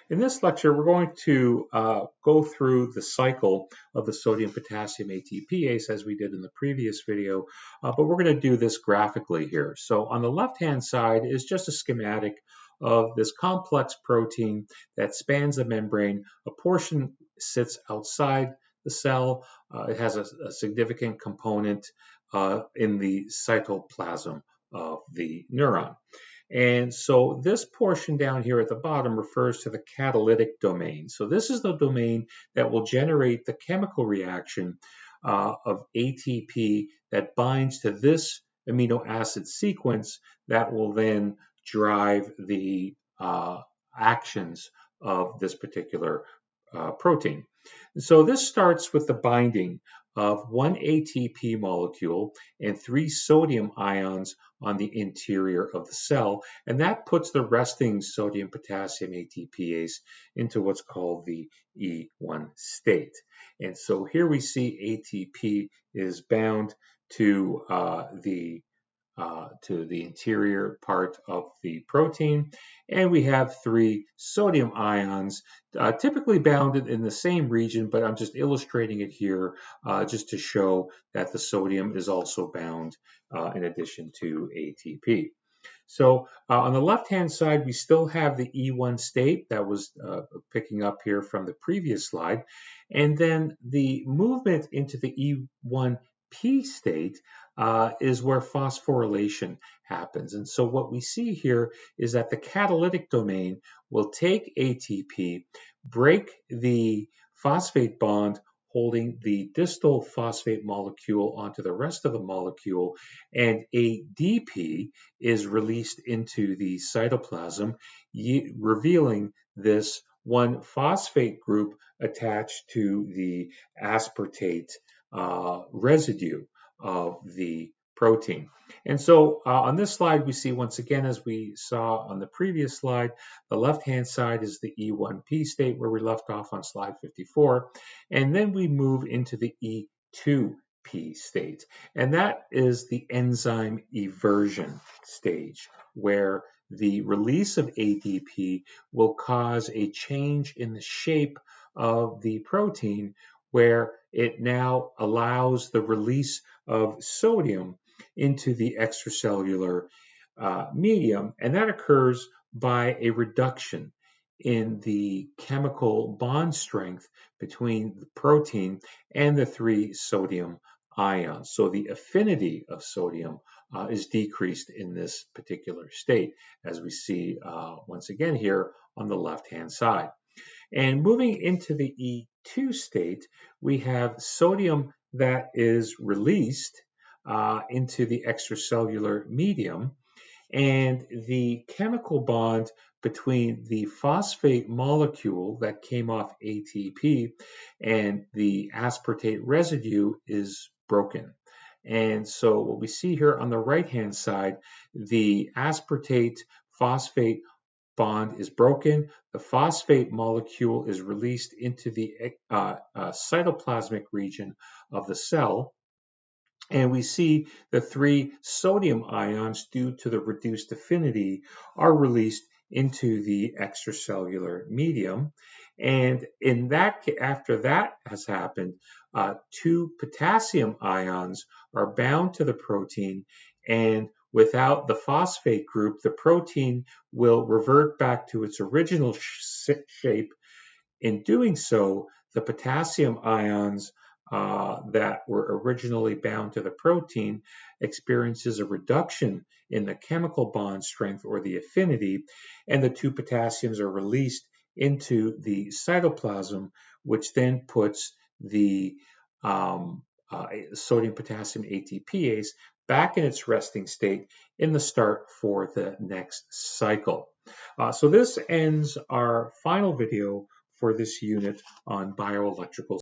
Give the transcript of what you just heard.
In this lecture, we're going to go through the cycle of the sodium-potassium ATPase as we did in the previous video, but we're going to do this graphically here. So on the left-hand side is just a schematic of this complex protein that spans the membrane. A portion sits outside the cell. It has a significant component in the cytoplasm of the neuron. And so this portion down here at the bottom refers to the catalytic domain. So this is the domain that will generate the chemical reaction of ATP that binds to this amino acid sequence that will then drive the actions of this particular protein. So this starts with the binding of one ATP molecule and 3 sodium ions on the interior of the cell, and that puts the resting sodium-potassium ATPase into what's called the E1 state. And so here we see ATP is bound to the interior part of the protein, and we have 3 sodium ions typically bounded in the same region, but I'm just illustrating it here just to show that the sodium is also bound in addition to ATP. So on the left-hand side, we still have the E1 state that was picking up here from the previous slide, and then the movement into the E1P state is where phosphorylation happens. And so what we see here is that the catalytic domain will take ATP, break the phosphate bond holding the distal phosphate molecule onto the rest of the molecule, and ADP is released into the cytoplasm, revealing this one phosphate group attached to the aspartate residue of the protein. And so on this slide, we see once again, as we saw on the previous slide, the left-hand side is the E1P state where we left off on slide 54. And then we move into the E2P state. And that is the enzyme eversion stage, where the release of ADP will cause a change in the shape of the protein, where it now allows the release of sodium into the extracellular medium, and that occurs by a reduction in the chemical bond strength between the protein and the 3 sodium ions. So the affinity of sodium is decreased in this particular state, as we see once again here on the left-hand side. And moving into the E2 state, we have sodium that is released into the extracellular medium, and the chemical bond between the phosphate molecule that came off ATP and the aspartate residue is broken. And so what we see here on the right-hand side, the aspartate phosphate bond is broken. The phosphate molecule is released into the cytoplasmic region of the cell. And we see the 3 sodium ions, due to the reduced affinity, are released into the extracellular medium. And in that, after that has happened, 2 potassium ions are bound to the protein, and without the phosphate group, the protein will revert back to its original shape. In doing so, the potassium ions that were originally bound to the protein experiences a reduction in the chemical bond strength, or the affinity, and the 2 potassiums are released into the cytoplasm, which then puts the sodium-potassium ATPase back in its resting state in the start for the next cycle. So this ends our final video for this unit on bioelectrical